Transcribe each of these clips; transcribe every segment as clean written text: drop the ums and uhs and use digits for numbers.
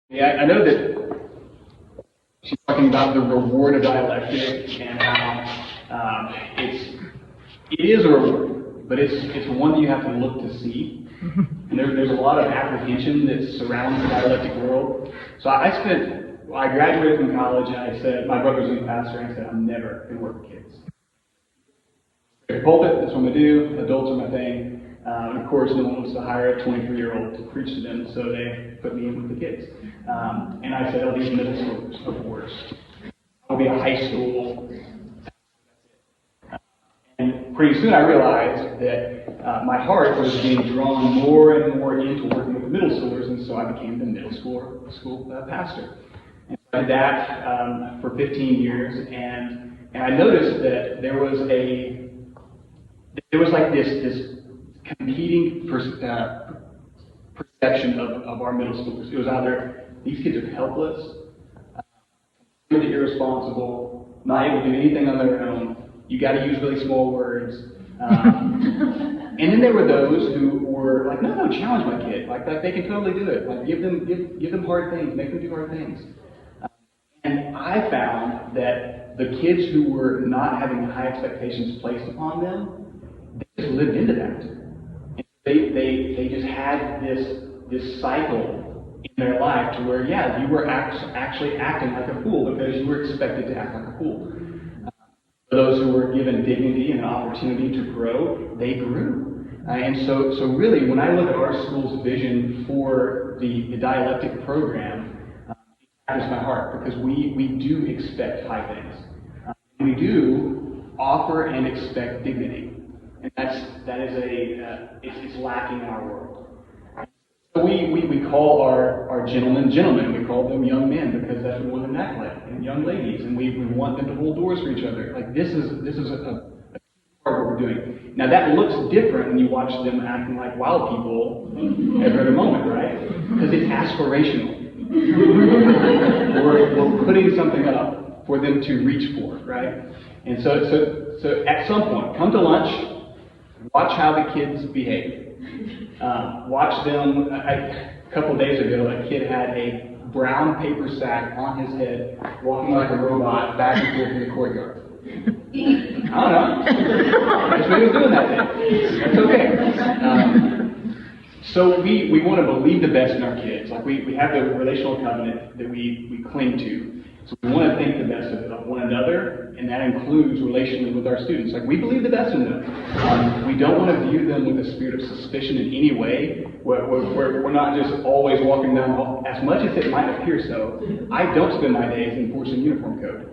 Yeah, I know that she's talking about the reward of dialectic and how it is a reward, but it's one that you have to look to see. And there's a lot of apprehension that surrounds the dialectic world. So I graduated from college and I said, my brother's a pastor, and I said, I'm never going to work with kids. The pulpit, that's what I'm going to do. Adults are my thing. And of course, no one wants to hire a 23-year-old to preach to them, so they put me in with the kids. And I said, I'll be middle schoolers, of course. I'll be a high school. And pretty soon I realized that my heart was being drawn more and more into working with the middle schoolers, and so I became the middle school pastor. And so I did that for 15 years, and I noticed that there was like this competing perception of our middle schoolers. It was either these kids are helpless, completely irresponsible, not able to do anything on their own. You got to use really small words. And then there were those who were like, no, challenge my kid. Like they can totally do it. Like give them hard things, make them do hard things. And I found that the kids who were not having high expectations placed upon them, they just lived into that. They just had this cycle in their life to where, yeah, you were actually acting like a fool because you were expected to act like a fool. For those who were given dignity and an opportunity to grow, they grew. And so really, when I look at our school's vision for the dialectic program, it touches my heart because we do expect high things. We do offer and expect dignity. And it's lacking in our world. So we call our gentlemen, we call them young men because that's what women act like, and young ladies, and we want them to hold doors for each other. Like this is a part of what we're doing. Now that looks different when you watch them acting like wild people every other moment, right? Because it's aspirational. we're putting something up for them to reach for, right? And so at some point, come to lunch. Watch how the kids behave. Watch them. A couple of days ago, a kid had a brown paper sack on his head, walking like a robot back and forth in the courtyard. I don't know. That's what he was doing that day. That's okay. So we want to believe the best in our kids. Like we have the relational covenant that we cling to. So we want to think the best of one another, and that includes relationally with our students. Like we believe the best in them. We don't want to view them with a spirit of suspicion in any way, where we're not just always walking down, as much as it might appear so. I don't spend my days enforcing uniform code.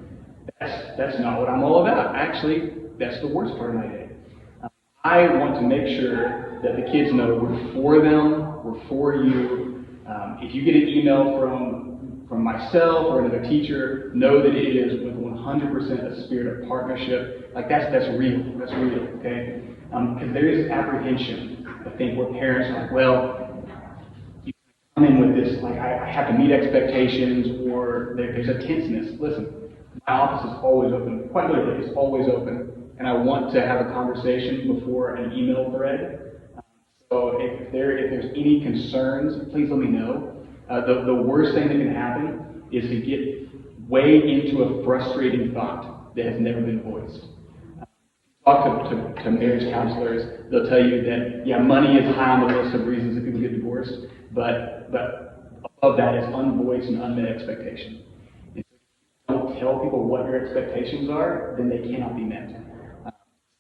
That's not what I'm all about. Actually, that's the worst part of my day. I want to make sure that the kids know we're for them, we're for you. If you get an email from myself or another teacher, know that it is with 100% a spirit of partnership. Like that's real, okay? Because there is apprehension, I think, where parents are like, well, you come in with this, like I have to meet expectations, or there's a tenseness. Listen, my office is always open, quite literally, it's always open, and I want to have a conversation before an email thread. So if there's any concerns, please let me know. The worst thing that can happen is to get way into a frustrating thought that has never been voiced. Talk to marriage counselors, they'll tell you that, yeah, money is high on the list of reasons that people get divorced, but above that is unvoiced and unmet expectation. If you don't tell people what your expectations are, then they cannot be met.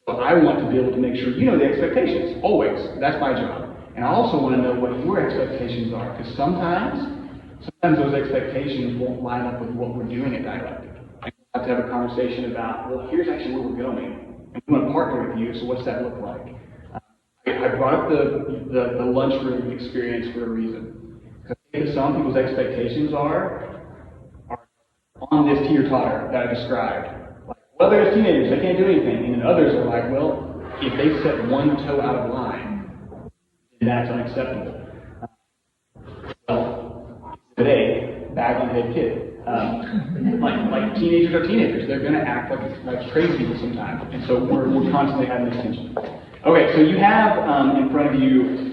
So I want to be able to make sure you know the expectations, always. That's my job. And I also want to know what your expectations are, because sometimes those expectations won't line up with what we're doing at Dialectic. And we'll have to have a conversation about, well, here's actually where we're going, and we want to partner with you, so what's that look like? I brought up the lunchroom experience for a reason. Because some people's expectations are on this teeter-totter that I described. Like, well, there's teenagers, they can't do anything. And then others are like, well, if they set one toe out of line, that's unacceptable. Well, today, bag on head kid. Like teenagers are teenagers. They're going to act like crazy people sometimes. And so we're constantly having this tension. Okay, so you have in front of you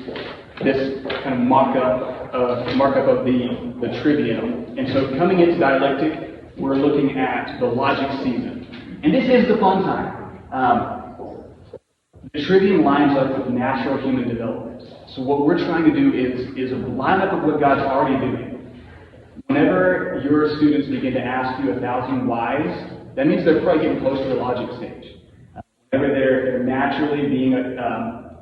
this kind of mock-up markup of the trivium. And so coming into dialectic, we're looking at the logic season. And this is the fun time. The trivium lines up with natural human development. So what we're trying to do is line up with what God's already doing. Whenever your students begin to ask you 1,000 whys, that means they're probably getting close to the logic stage. Whenever they're naturally being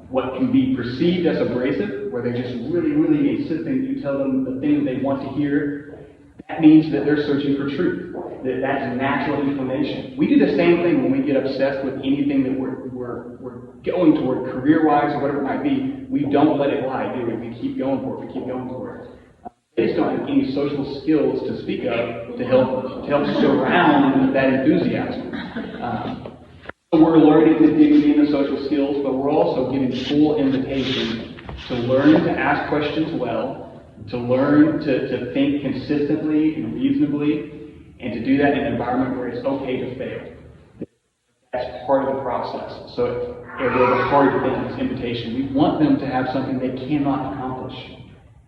what can be perceived as abrasive, where they're just really, really insisting you tell them the thing they want to hear, that means that they're searching for truth. That's natural inclination. We do the same thing when we get obsessed with anything that we're going toward, career-wise or whatever it might be. We don't let it lie, do we? We keep going for it. We keep going for it. They just don't have any social skills to speak of to help surround that enthusiasm. So we're learning the dignity and the social skills, but we're also giving full invitation to learn to ask questions well, to learn to think consistently and reasonably, and to do that in an environment where it's okay to fail. That's part of the process. So they're the hard things, invitation. We want them to have something they cannot accomplish.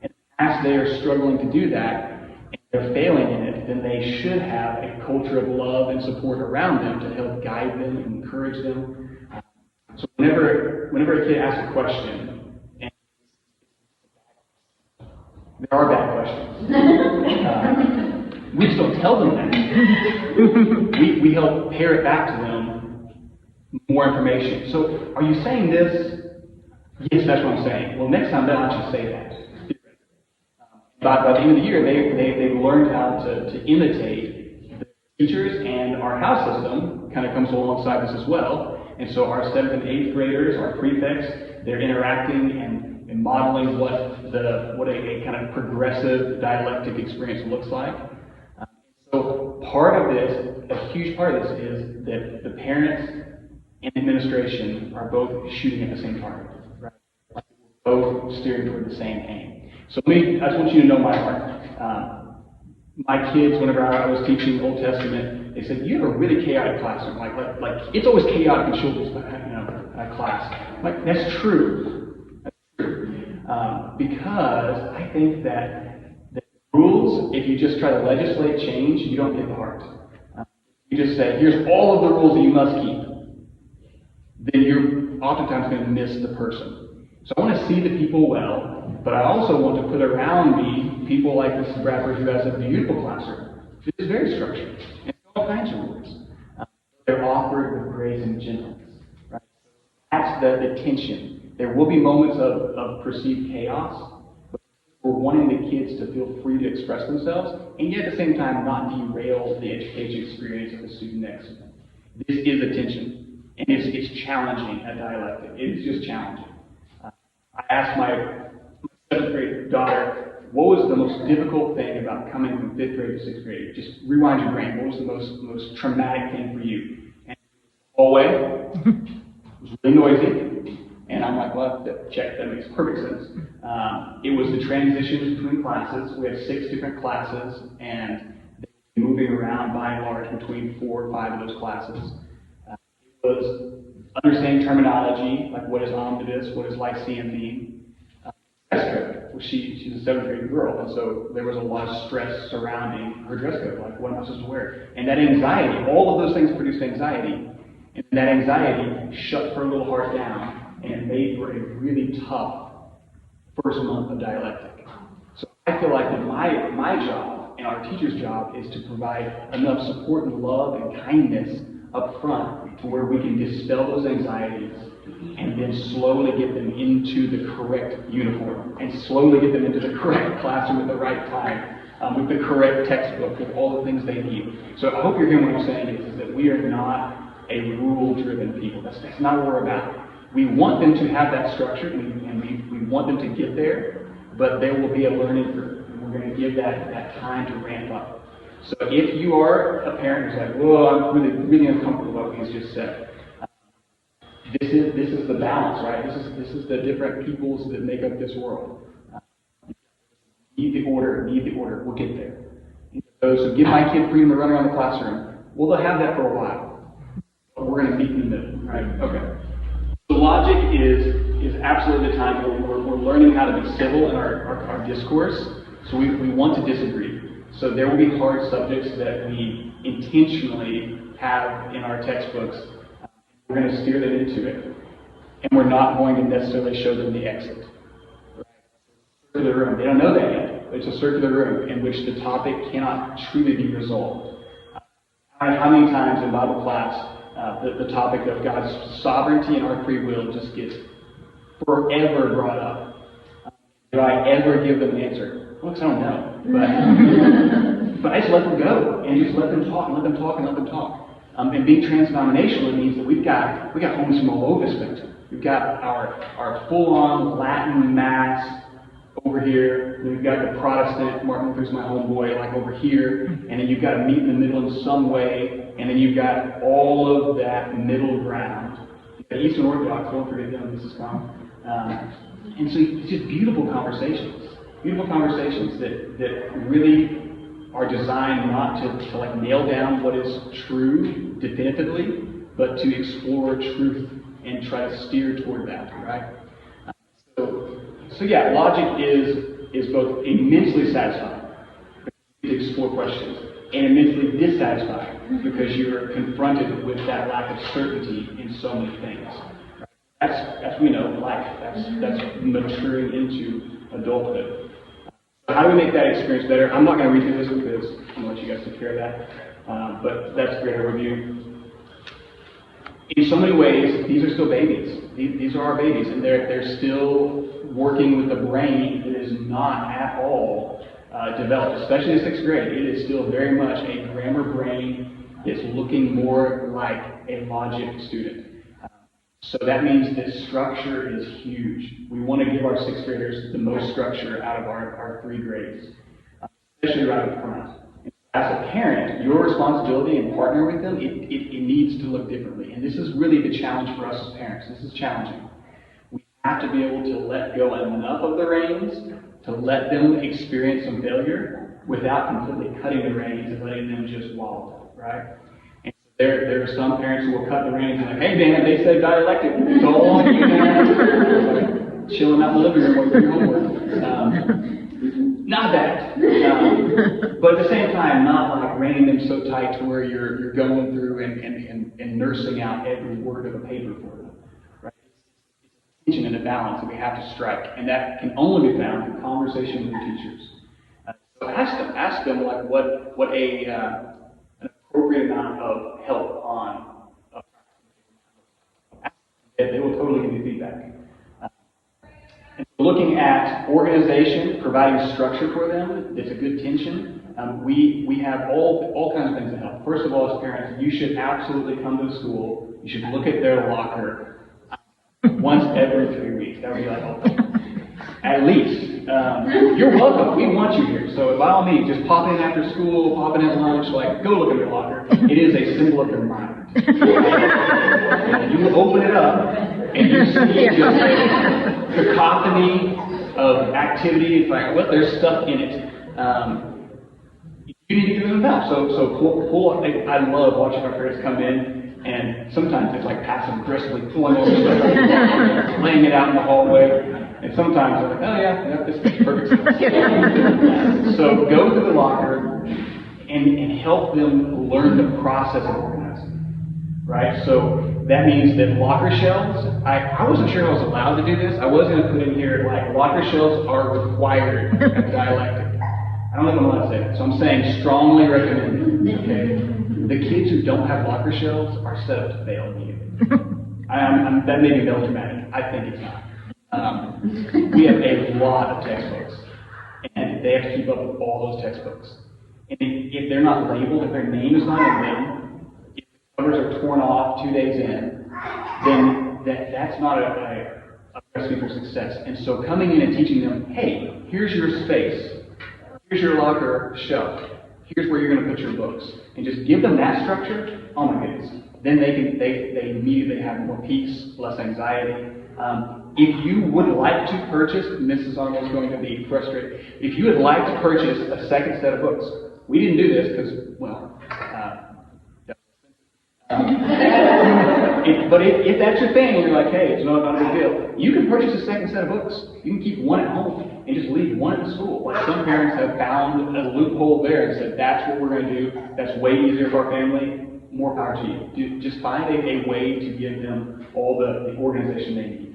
And as they are struggling to do that, and they're failing in it, then they should have a culture of love and support around them to help guide them and encourage them. So whenever a kid asks a question, and there are bad questions, we just don't tell them that. We help parrot back to them more information. So, are you saying this? Yes, that's what I'm saying. Well, next time, don't you say that. By the end of the year, they've learned how to imitate the teachers, and our house system kind of comes alongside this as well. And so our 7th and 8th graders, our prefects, they're interacting and modeling what a kind of progressive dialectic experience looks like. So part of this, a huge part of this, is that the parents and administration are both shooting at the same target, right? Like we're both steering toward the same aim. So I just want you to know my heart. My kids, whenever I was teaching Old Testament, they said, "You have a really chaotic classroom. Like it's always chaotic in children's class." Like that's true. That's true. Because I think that the rules, if you just try to legislate change, you don't get the heart. You just say, "Here's all of the rules that you must keep," then you're oftentimes going to miss the person. So I want to see the people well, but I also want to put around me people like Mrs. Bradford, who has a beautiful classroom. It is very structured, and all kinds of rules. They're offered with grace and gentleness. Right? That's the tension. There will be moments of perceived chaos, but we're wanting the kids to feel free to express themselves, and yet at the same time not derail the education experience of the student next to them. This is a tension, and it's challenging at dialectic. It's just challenging. I asked my 7th grade daughter, what was the most difficult thing about coming from 5th grade to 6th grade? Just rewind your brain. What was the most traumatic thing for you? And hallway. It was really noisy. And I'm like, well, check, that makes perfect sense. It was the transitions between classes. We had 6 different classes, and they were moving around by and large between 4 or 5 of those classes. It was understanding terminology, like what is omnibus, what is Lyceum mean. Dress code. She's a 7th grade girl, and so there was a lot of stress surrounding her dress code, like what am I supposed to wear? And that anxiety, all of those things produced anxiety, and that anxiety shut her little heart down, and it made for a really tough first month of dialectic. So I feel like that my job and our teacher's job is to provide enough support and love and kindness up front to where we can dispel those anxieties and then slowly get them into the correct uniform and slowly get them into the correct classroom at the right time with the correct textbook, with all the things they need. So I hope you're hearing what I'm saying is that we are not a rule-driven people. That's not what we're about. We want them to have that structure and we want them to get there, but there will be a learning curve. And we're going to give that time to ramp up. So if you are a parent who's like, "Whoa, I'm really, really uncomfortable with what he's just said," this is the balance, right? This is the different peoples that make up this world. Need the order. We'll get there. So give my kid freedom to run around the classroom. Well, they'll have that for a while. But we're going to meet in the middle, right? Okay. The logic is is absolutely the time where we're learning how to be civil in our discourse. So we want to disagree. So there will be hard subjects that we intentionally have in our textbooks. We're going to steer them into it. And we're not going to necessarily show them the exit. Right? Circular room. They don't know that yet. But it's a circular room in which the topic cannot truly be resolved. How many times in Bible class the topic of God's sovereignty and our free will just gets forever brought up? Do I ever give them an answer? Well, I don't know. But I just let them go and just let them talk and let them talk and let them talk. And being transdenominational means that we've got homes from all over the spectrum. We've got our full-on Latin Mass over here. Then we've got the Protestant, Martin Luther's my homeboy, like over here. And then you've got to meet in the middle in some way. And then you've got all of that middle ground. You've got Eastern Orthodox, don't forget them, this is common. And so it's just beautiful conversations. Beautiful conversations that really are designed not to like nail down what is true definitively, but to explore truth and try to steer toward that, right? So yeah, logic is both immensely satisfying to explore questions and immensely dissatisfying because you're confronted with that lack of certainty in so many things. Right? That's we know life. That's maturing into adulthood. So how do we make that experience better? I'm not going to read through this because I'm going to let you guys take care of that. But that's a great overview. In so many ways, these are still babies. These are our babies, and they're still working with a brain that is not at all developed, especially in 6th grade. It is still very much a grammar brain that's looking more like a logic student. So that means that structure is huge. We want to give our 6th graders the most structure out of our 3 grades, especially right up front. As a parent, your responsibility in partnering with them, it needs to look differently. And this is really the challenge for us as parents. This is challenging. We have to be able to let go enough of the reins to let them experience some failure without completely cutting the reins and letting them just wallow, right? And there are some parents who will cut the reins and like, hey, Dan, they said dialectic. It's all on you, man. Like, chilling out in the living room with your homework. Not that. But at the same time, not like reining them so tight to where you're going through and nursing out every word of a paper for them. Right? It's a tension and a balance that we have to strike. And that can only be found through conversation with teachers. So ask them like what an appropriate amount of help on they will totally give you feedback. Looking at organization, providing structure for them, it's a good tension. We have all kinds of things to help. First of all, as parents, you should absolutely come to the school. You should look at their locker once every 3 weeks. That would be like, at least. You're welcome. We want you here. So by all means, just pop in after school, pop in at lunch, like, go look at their locker. It is a symbol of their mind. You open it up, and you see just a cacophony of activity. It's like, well, there's stuff in it. You need to give them help. So pull. I love watching our parents come in, and sometimes it's like passive aggressively pulling over stuff, laying it out in the hallway. And sometimes they're like, oh yeah, this makes perfect sense. So go to the locker and help them learn the process of organizing. Right? So that means that locker shelves, I wasn't sure I was allowed to do this. I was going to put in here, like, locker shelves are required at dialectic. I don't know if I'm allowed to say that. So I'm saying strongly recommended. Okay? The kids who don't have locker shelves are set up to fail immediately. That may be melodramatic. I think it's not. We have a lot of textbooks, and they have to keep up with all those textbooks. And if they're not labeled, if their name is not in them, if the covers are torn off 2 days in, then that's not a recipe for success. And so coming in and teaching them, hey, here's your space, here's your locker shelf, here's where you're going to put your books, and just give them that structure. Oh my goodness! Then they immediately have more peace, less anxiety. If you would like to purchase, and this is almost going to be frustrating, if you would like to purchase a second set of books, we didn't do this because, well, But if that's your thing, and you're like, hey, it's not a big deal, you can purchase a second set of books. You can keep one at home and just leave one at the school. Like some parents have found a loophole there and said, that's what we're going to do. That's way easier for our family. More power to you. Just find a way to give them all the organization they need.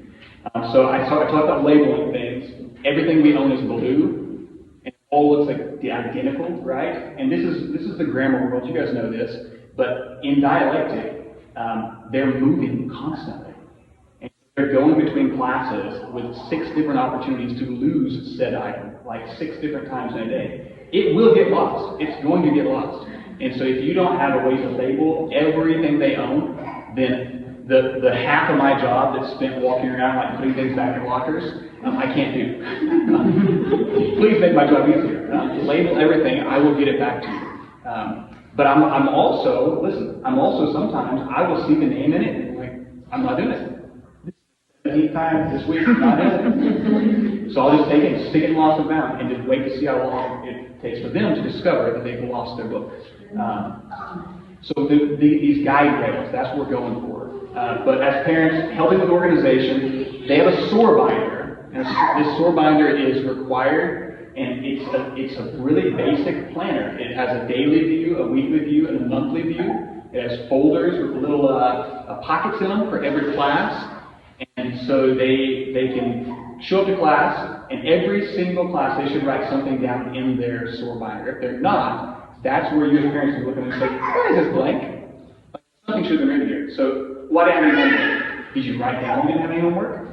So I talked about labeling things. Everything we own is blue, and it all looks like the identical, right? And this is the grammar world. You guys know this, but in dialectic, they're moving constantly. And they're going between classes with 6 different opportunities to lose said item, like 6 different times in a day. It will get lost. It's going to get lost. And so if you don't have a way to label everything they own, then the half of my job that's spent walking around like putting things back in lockers, I can't do. Please make my job easier. Label everything, I will get it back to you. But I'm also sometimes I will see the name in it and like, I'm not doing it. 8 times this week, I'm not doing it. So I'll just take it and stick it in lost and found and just wait to see how long it takes for them to discover that they've lost their book. So these guide rails, that's what we're going for. But as parents, helping with organization, they have a SOAR binder. And this SOAR binder is required, and it's a really basic planner. It has a daily view, a weekly view, and a monthly view. It has folders with little pockets in them for every class. And so they can show up to class, and every single class they should write something down in their SOAR binder. If they're not, that's where you as parents can look at them and say, why is this blank? Like, something should have been written here. So why didn't I have any homework? Did you write down you didn't have any homework?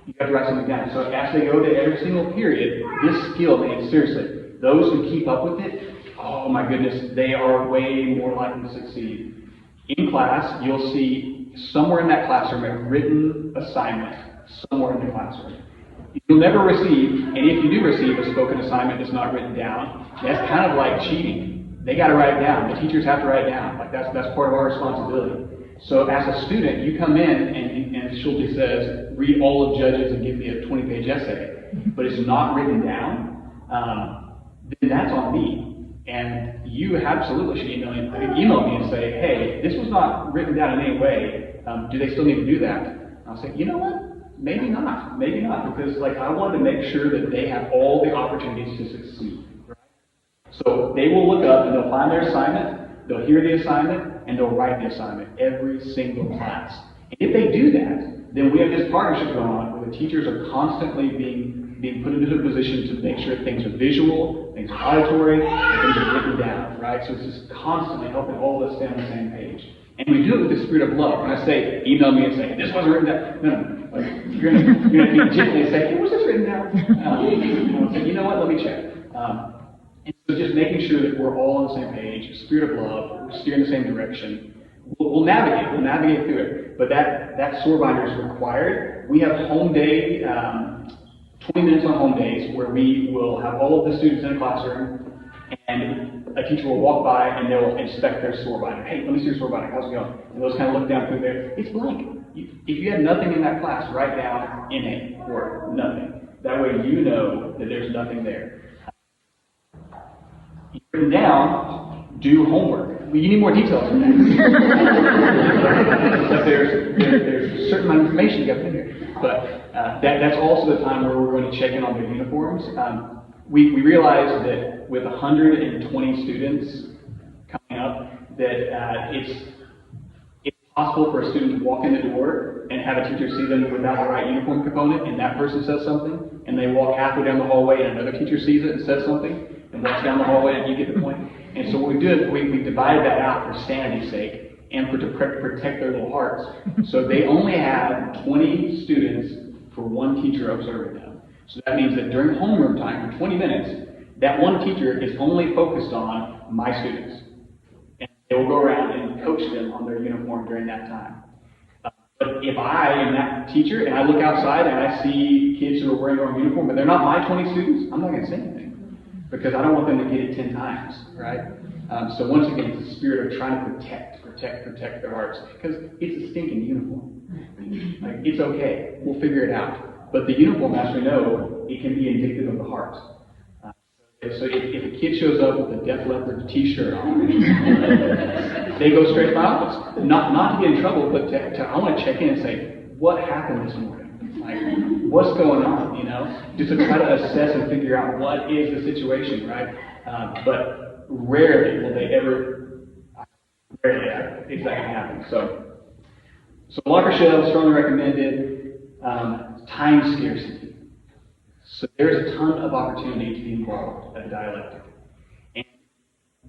You have to write something down. So as they go to every single period, this skill, man, seriously, those who keep up with it, oh my goodness, they are way more likely to succeed. In class, you'll see somewhere in that classroom a written assignment, somewhere in the classroom. You'll never receive, and if you do receive a spoken assignment that's not written down, that's kind of like cheating. They got to write it down. The teachers have to write it down. Like that's part of our responsibility. So as a student, you come in and Schulte says, read all of Judges and give me a 20-page essay, but it's not written down, then that's on me. And you absolutely should email me and say, hey, this was not written down in any way. Do they still need to do that? And I'll say, you know what? Maybe not, because like I want to make sure that they have all the opportunities to succeed. Right? So they will look up and they'll find their assignment, they'll hear the assignment, and they'll write the assignment every single class. And if they do that, then we have this partnership going on where the teachers are constantly being put into a position to make sure things are visual, things are auditory, and things are written down, right? So it's just constantly helping all of us stay on the same page. And we do it with the spirit of love. When I say, email me and say, this wasn't written down. No. Like, you're going to be gently say, hey, was this written down? And say, you know what, let me check. And so just making sure that we're all on the same page, spirit of love, we're steering the same direction. We'll navigate through it. But that SOAR binder is required. We have home day, 20 minutes on home days, where we will have all of the students in a classroom, and a teacher will walk by and they'll inspect their SOAR binder. Hey, let me see your SOAR binder. How's it going? And they'll just kind of look down through there. It's blank. If you had nothing in that class, write down NA or nothing. That way you know that there's nothing there. You've written down, do homework. Well, you need more details than that. But there's a certain amount of information you got in here. But that's also the time where we're going to check in on their uniforms. We realized that with 120 students coming up, that it's possible for a student to walk in the door and have a teacher see them without the right uniform component, and that person says something, and they walk halfway down the hallway and another teacher sees it and says something, and walks down the hallway, and you get the point. And so what we did, we divided that out for sanity's sake and to protect their little hearts. So they only had 20 students for one teacher observing them. So that means that during homeroom time, for 20 minutes, that one teacher is only focused on my students. And they will go around and coach them on their uniform during that time. But if I am that teacher and I look outside and I see kids who are wearing their own uniform, but they're not my 20 students, I'm not going to say anything. Because I don't want them to get it 10 times, right? So once again, it's the spirit of trying to protect their hearts. Because it's a stinking uniform. Like, it's okay. We'll figure it out. But the uniform, as we know, it can be indicative of the heart. So if a kid shows up with a Def Leppard t-shirt on, they go straight to my office. Not to get in trouble, but I want to check in and say, what happened this morning? Like, what's going on, you know? Just to try to assess and figure out what is the situation, right? But rarely will they ever, rarely exactly happen. So locker shelves, strongly recommended. Time scarcity. So there's a ton of opportunity to be involved at dialectic. And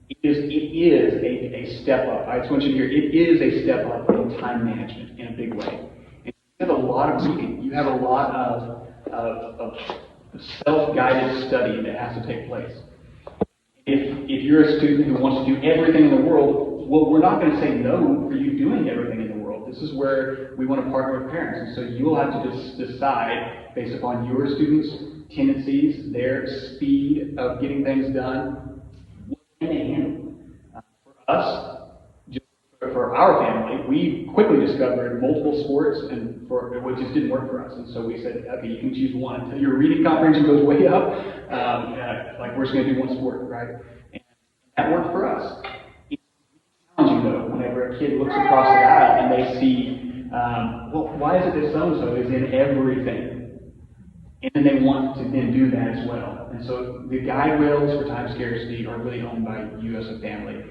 it is a step up. I just want you to hear, it is a step up in time management in a big way. And you have a lot of reading. You have a lot of self-guided study that has to take place. If you're a student who wants to do everything in the world, well, we're not going to say no for you doing everything in the world. This is where we want to partner with parents. And so you will have to just decide, based upon your students' tendencies, their speed of getting things done, what can they handle. For us, just for our family, we quickly discovered multiple sports, and which just didn't work for us. And so we said, okay, you can choose one. Until your reading comprehension goes way up, like we're just going to do one sport, right? And that worked for us. It's challenging, though, whenever a kid looks across the aisle and they see, well, why is it that so-and-so is in everything? And then they want to then do that as well. And so the guide rails for time scarcity are really owned by you as a family.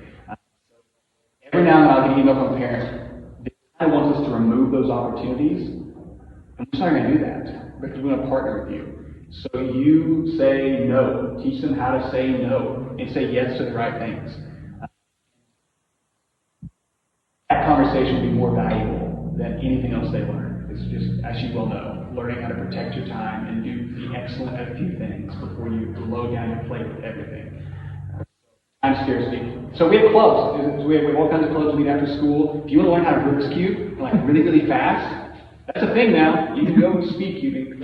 Every now and then I'll get an email from a parent. They want us to remove those opportunities, and we're just not going to do that because we're going to partner with you. So you say no. Teach them how to say no and say yes to the right things. That conversation will be more valuable than anything else they learn. It's just, as you well know, learning how to protect your time and be excellent at a few things before you load down your plate with everything. Time scarcity. So we have clubs. We have all kinds of clubs we meet after school. If you want to learn how to reverse cube, like really, really fast, that's a thing now. You can go speed cubing,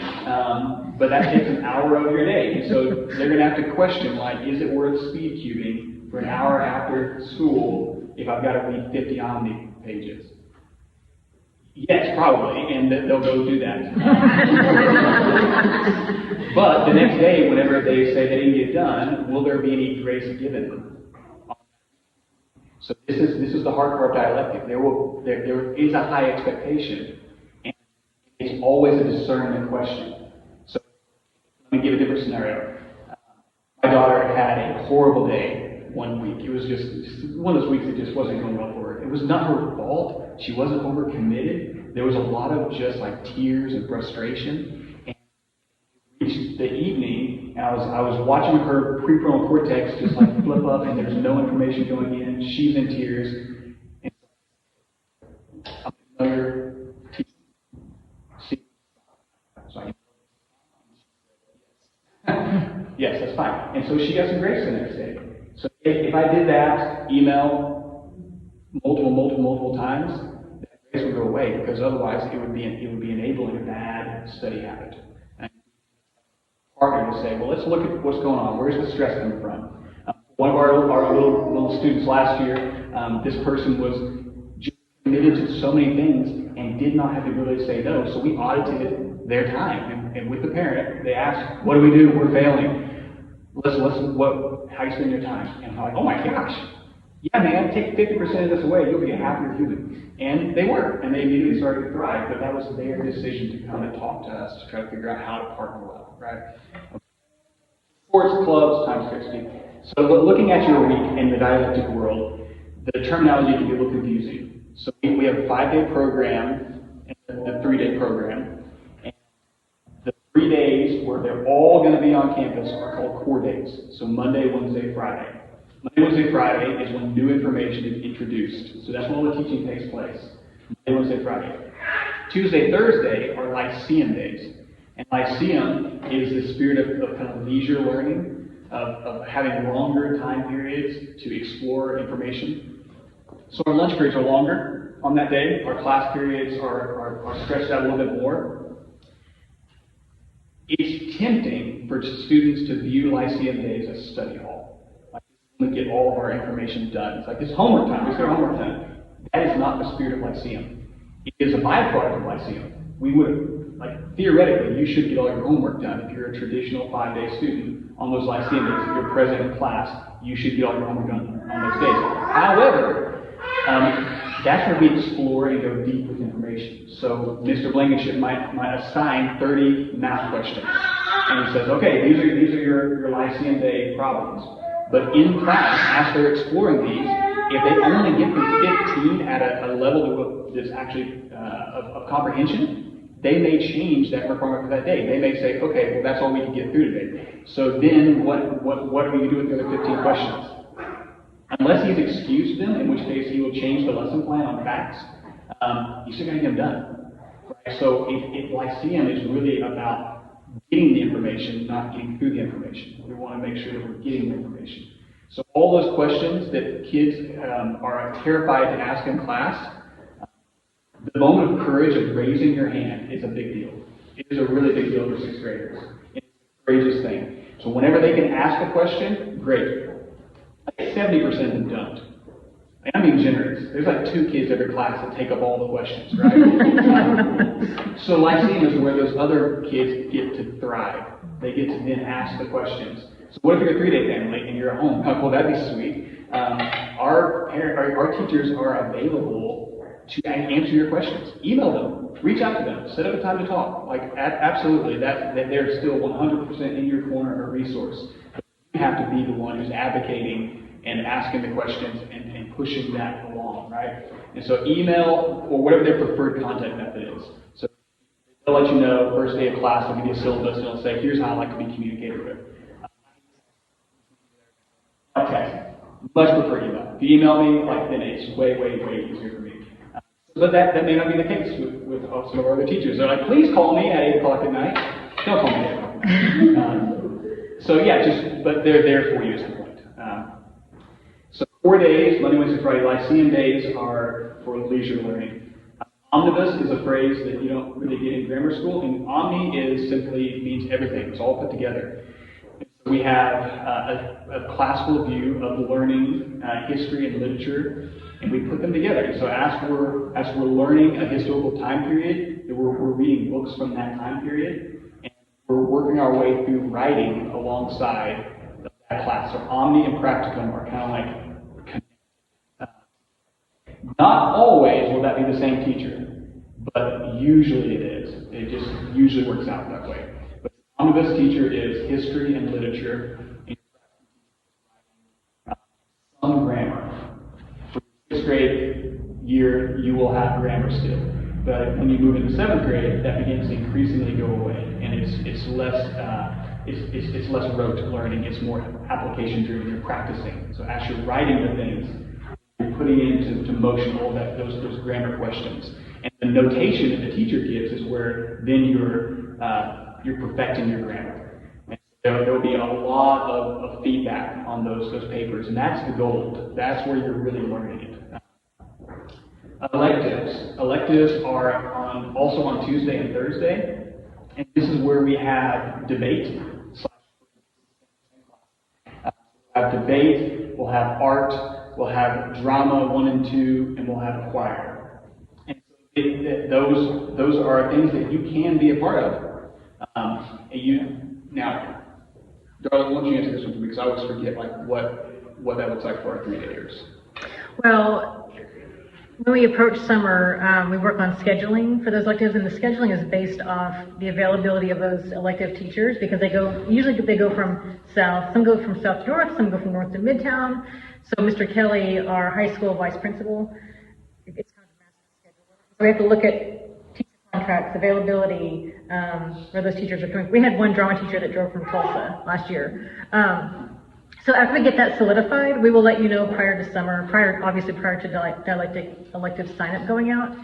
but that takes an hour of your day. And so they're going to have to question, like, is it worth speed cubing for an hour after school if I've got to read 50 Omni pages? Yes, probably, and they'll go do that. But the next day, whenever they say they didn't get done, will there be any grace given them? So this is the hard part of dialectic. There is a high expectation, and it's always a discernment question. So let me give a different scenario. My daughter had a horrible day one week. It was just one of those weeks that just wasn't going well for her. It was not her fault. She wasn't overcommitted. There was a lot of just like tears and frustration. And it reached the evening, and I was watching her prefrontal cortex just like flip up, and there's no information going in. She's in tears. And I'm another teacher. So yes, that's fine. And so she got some grace the next day. So if I did that email multiple times, that grace would go away, because otherwise it would be enabling a bad study habit. And partner to say, well, let's look at what's going on. Where's the stress coming from? One of our little students last year, this person was just committed to so many things and did not have the ability to say no. So we audited their time, and with the parent, they asked, "What do we do? We're failing. How you spend your time?" And I'm like, "Oh my gosh, yeah, man, take 50% of this away, you'll be a happier human." And they were, and they immediately started to thrive. But that was their decision to come and talk to us to try to figure out how to partner well, right? Sports, clubs, time scarcity. So looking at your week in the dialectic world, the terminology can be a little confusing. So we have a 5-day program and the 3-day program. And the 3 days where they're all going to be on campus are called core days. So Monday, Wednesday, Friday. Monday, Wednesday, Friday is when new information is introduced. So that's when all the teaching takes place. Monday, Wednesday, Friday. Tuesday, Thursday are Lyceum days. And Lyceum is the spirit of kind of leisure learning, of having longer time periods to explore information. So our lunch periods are longer on that day. Our class periods are stretched out a little bit more. It's tempting for students to view Lyceum days as study hall. Like, we get all of our information done. It's like this homework time. Let's get our homework done. That is not the spirit of Lyceum. It is a byproduct of Lyceum. We would, theoretically, you should get all your homework done. If you're a traditional 5-day student, on those Lyceum days, if you're present in class, you should get all your homework done on those days. However, That's where we explore and go deep with information. So Mr. Blankenship might assign 30 math questions. And he says, okay, these are your Lyceum Day problems. But in class, as they're exploring these, if they only get through 15 at a level that's actually of comprehension, they may change that requirement for that day. They may say, okay, well, that's all we can get through today. So then what are we going to do with the other 15 questions? Unless he's excused them, in which case he will change the lesson plan on facts, you still got to get them done. Right? So Lyceum is really about getting the information, not getting through the information. We want to make sure that we're getting the information. So all those questions that kids are terrified to ask in class, the moment of courage of raising your hand is a big deal. It is a really big deal for sixth graders. It's a courageous thing. So whenever they can ask a question, great. 70% of them don't. I'm being generous. There's like 2 kids every class that take up all the questions, right? So Lyceum is where those other kids get to thrive. They get to then ask the questions. So what if you're a 3-day family and you're at home? Well, that'd be sweet. Our teachers are available to answer your questions. Email them. Reach out to them. Set up a time to talk. Absolutely. That they're still 100% in your corner, a resource. You have to be the one who's advocating and asking the questions and pushing that along, right? And so email or whatever their preferred contact method is. So they'll let you know first day of class, they'll give you a syllabus and they'll say, here's how I like to be communicated with. Text. Much prefer email. If you email me, then it's way easier for me. But that may not be the case with some of our other teachers. They're like, please call me at 8 o'clock at night. Don't call me at 8 o'clock at night. So yeah, but they're there for you is the point. So 4 days, Monday, Wednesday, Friday. Lyceum days are for leisure learning. Omnibus is a phrase that you don't really get in grammar school, and omni means everything. It's all put together. So we have a classical view of learning history and literature, and we put them together. So as we're learning a historical time period, we're reading books from that time period, and we're working our way through writing alongside that class. So Omni and Practicum are kind of like not always will that be the same teacher, but usually it is. It just usually works out that way. But the Omnibus teacher is history and literature, and some grammar. For the 6th grade year, you will have grammar still. But when you move into 7th grade, that begins to increasingly go away, and it's less rote learning. It's more application driven. You're practicing. So as you're writing the things, you're putting into motion all those grammar questions. And the notation that the teacher gives is where then you're perfecting your grammar. And so there will be a lot of feedback on those papers, and that's the gold. That's where you're really learning it. Electives are also on Tuesday and Thursday, and this is where we have debate. We'll have debate, we'll have art, we'll have drama 1 and 2, and we'll have choir. And so those are things that you can be a part of. Now, Darla, why don't you answer this one for me, because I always forget what that looks like for our 3-dayers. Well, when we approach summer, we work on scheduling for those electives, and the scheduling is based off the availability of those elective teachers, because they go from south. Some go from south to north, some go from north to midtown. So Mr. Kelly, our high school vice principal, it's kind of a master scheduler. So we have to look at teacher contracts, availability, where those teachers are coming. We had one drama teacher that drove from Tulsa last year. So after we get that solidified, we will let you know prior to summer, obviously prior to dialectic elective sign-up going out.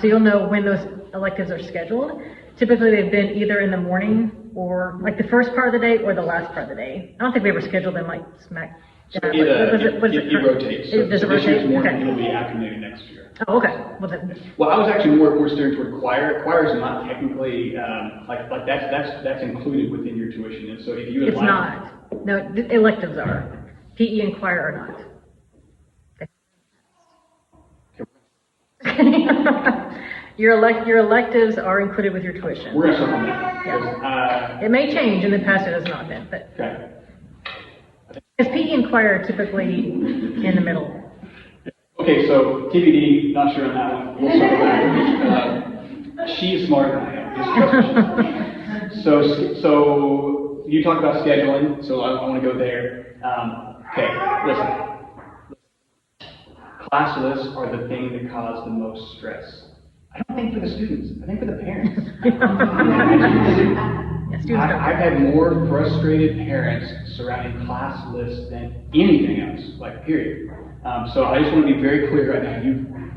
So you'll know when those electives are scheduled. Typically they've been either in the morning or like the first part of the day or the last part of the day. I don't think we ever scheduled them like smack. So it rotates. So does it this year's rotate? morning, Okay. it'll be afternoon next year. Oh, okay. Well, I was actually more steering toward choir. Choir is not technically that's included within your tuition. And so if you would It's like, not. No, the electives are. PE and choir are not. Your electives are included with your tuition. we're gonna circle that. Yeah. It may change. In the past, it has not been, but Okay. because PE and choir are typically in the middle. Okay, so TBD, not sure on that one. We'll circle back. She's smarter than I am. Just trust me. So you talked about scheduling, so I want to go there. Okay, listen. Class lists are the thing that cause the most stress. I don't think for the students. I think for the parents. I've had more frustrated parents surrounding class lists than anything else, like period. So I just want to be very clear right now.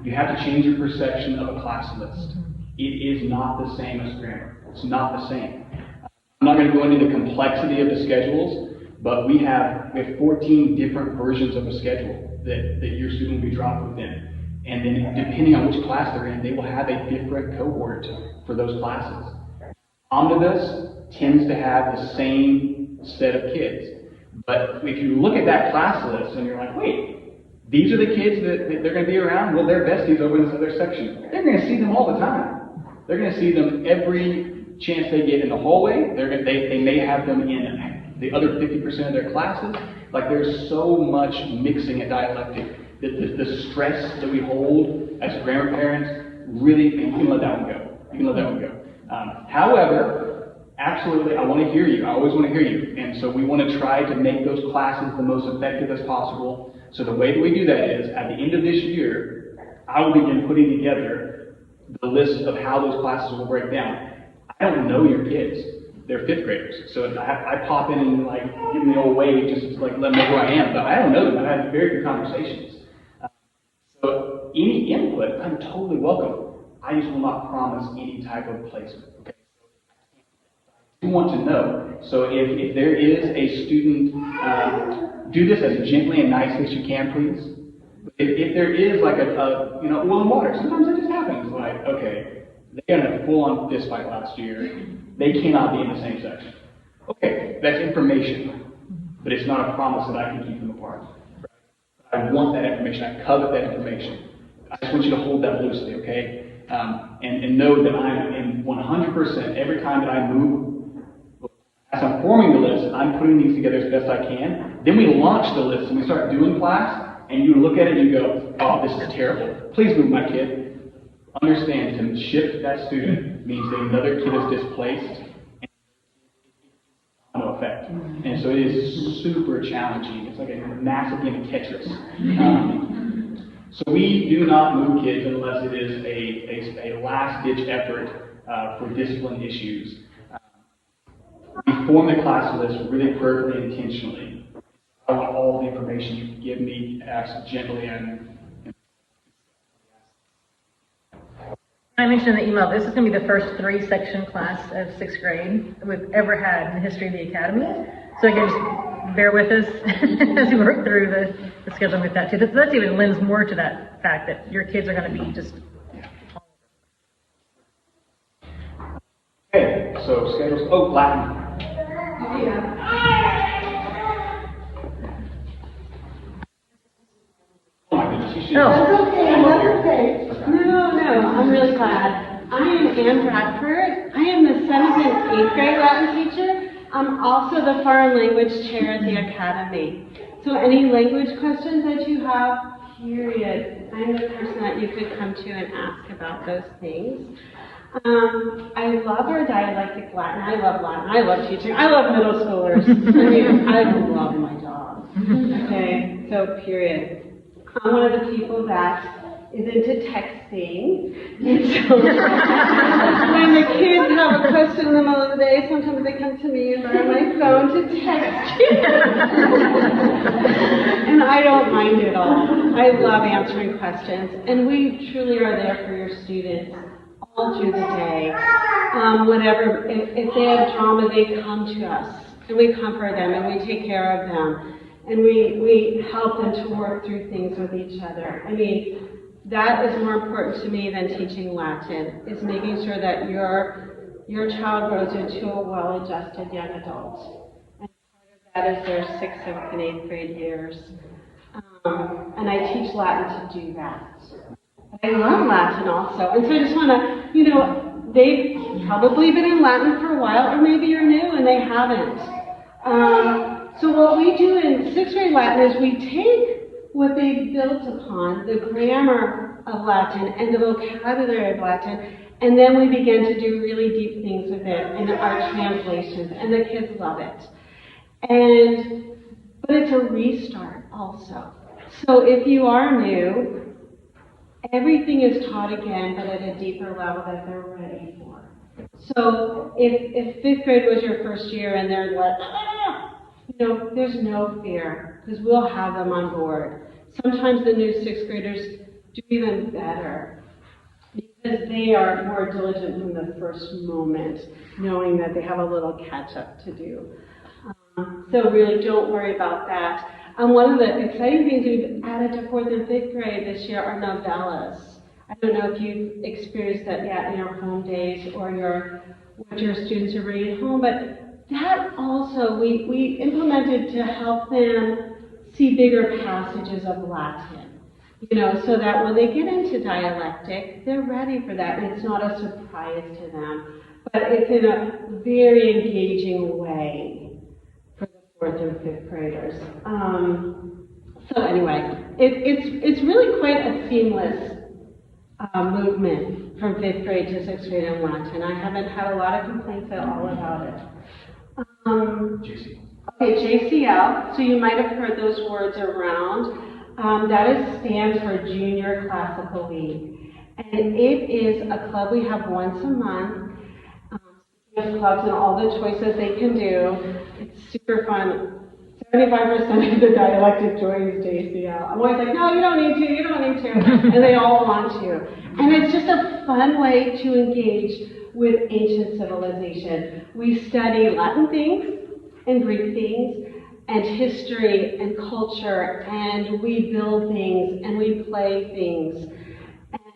You have to change your perception of a class list. It is not the same as grammar. It's not the same. I'm not going to go into the complexity of the schedules, but we have 14 different versions of a schedule that your student will be dropped within. And then depending on which class they're in, they will have a different cohort for those classes. Omnibus tends to have the same set of kids. But if you look at that class list and you're like, wait, these are the kids that they're going to be around? Well, they're besties over in this other section. They're going to see them all the time. They're going to see them every chance they get in the hallway. They may have them in the other 50% of their classes. Like, there's so much mixing at dialectic. The stress that we hold as grammar parents, really, you can let that one go. You can let that one go. However, absolutely, I want to hear you. I always want to hear you. And so we want to try to make those classes the most effective as possible. So the way that we do that is, at the end of this year, I will begin putting together the list of how those classes will break down. I don't know your kids. They're fifth graders. So I pop in and like give them the old wave just to like let them know who I am. But I don't know them. I've had very good conversations. So any input, I'm totally welcome. I just will not promise any type of placement. Okay? You want to know. So if there is a student, do this as gently and nicely as you can, please. If there is like a oil and water, sometimes it just happens. Like, okay, they got in a full-on fist fight last year. They cannot be in the same section. Okay, that's information, but it's not a promise that I can keep them apart. I want that information. I covet that information. I just want you to hold that loosely, okay? And know that I'm in 100% every time that I move. As I'm forming the list, I'm putting these together as best I can. Then we launch the list and we start doing class, and you look at it and you go, oh, this is terrible. Please move my kid. Understand, to shift that student means that another kid is displaced, and no effect. And so it is super challenging. It's like a massive game of Tetris. So we do not move kids unless it is a last-ditch effort for discipline issues. We form the class list really perfectly and intentionally. I want all the information you can give me, ask gently and I mentioned in the email, this is going to be the first 3-section class of 6th grade we've ever had in the history of the academy. So again, just bear with us as we work through the scheduling with that too. That even lends more to that fact that your kids are going to be just. Okay, so schedules. Oh, Latin. Oh my goodness, you should. That's okay. No, I'm really glad. I am Ann Bradford. I am the 7th and 8th grade Latin teacher. I'm also the foreign language chair at the academy. So any language questions that you have, period, I'm the person that you could come to and ask about those things. I love our dialectic Latin. I love Latin. I love teaching. I love middle schoolers. I mean, I love my job. Okay, so period. I'm one of the people that is into texting. And so when the kids have a question in the middle of the day, sometimes they come to me and borrow my phone to text you. And I don't mind at all. I love answering questions. And we truly are there for your students all through the day. Whatever, if they have drama, they come to us. And we comfort them and we take care of them. And we help them to work through things with each other. I mean, that is more important to me than teaching Latin, is making sure that your child grows into a well-adjusted young adult. And part of that is their 6th, 7th, and 8th grade years. And I teach Latin to do that. I love Latin also. And so I just want to, they've probably been in Latin for a while, or maybe you're new and they haven't. So what we do in 6th grade Latin is we take what they built upon, the grammar of Latin and the vocabulary of Latin, and then we began to do really deep things with it in our translations, and the kids love it. But it's a restart also. So if you are new, everything is taught again, but at a deeper level that they're ready for. So if fifth grade was your first year and they're like, there's no fear, because we'll have them on board. Sometimes the new sixth graders do even better, because they are more diligent from the first moment, knowing that they have a little catch-up to do. So really don't worry about that. One of the exciting things we've added to fourth and fifth grade this year are novellas. I don't know if you've experienced that yet in your home days or what your students are reading at home, but that also we implemented to help them see bigger passages of Latin, so that when they get into dialectic, they're ready for that, and it's not a surprise to them, but it's in a very engaging way for the fourth and fifth graders. So anyway, it's really quite a seamless movement from fifth grade to sixth grade in Latin. I haven't had a lot of complaints at all about it. JCL. Okay, JCL. So you might have heard those words around. That stands for Junior Classical League. And it is a club we have once a month. There's clubs and all the choices they can do. It's super fun. 75% of the dialectic joins JCL. I'm always like, no, you don't need to. And they all want to. And it's just a fun way to engage with ancient civilization. We study Latin things and Greek things and history and culture, and we build things and we play things.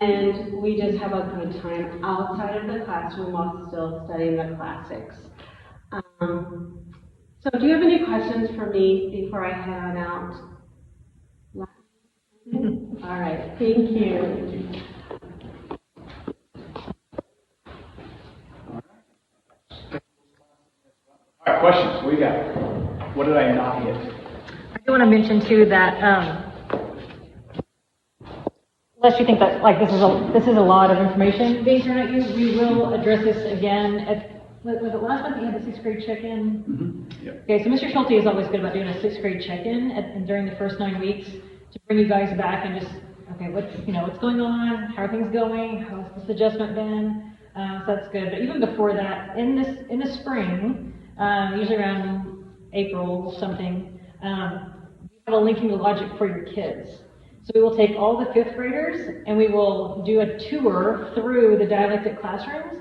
And we just have a good time outside of the classroom while still studying the classics. So do you have any questions for me before I head on out? All right, thank you. All right, questions, what do you got? What did I not hit? I do want to mention too that, unless you think that this is a lot of information being thrown at you, we will address this again was it last month you had the sixth grade check-in? Mm-hmm. Yep. Okay, so Mr. Schulte is always good about doing a sixth grade check-in and during the first 9 weeks to bring you guys back and just, okay, what's going on? How are things going? How's this adjustment been? So that's good. But even before that, in the spring, usually around April something, we have a linking the logic for your kids. So we will take all the fifth graders and we will do a tour through the dialectic classrooms,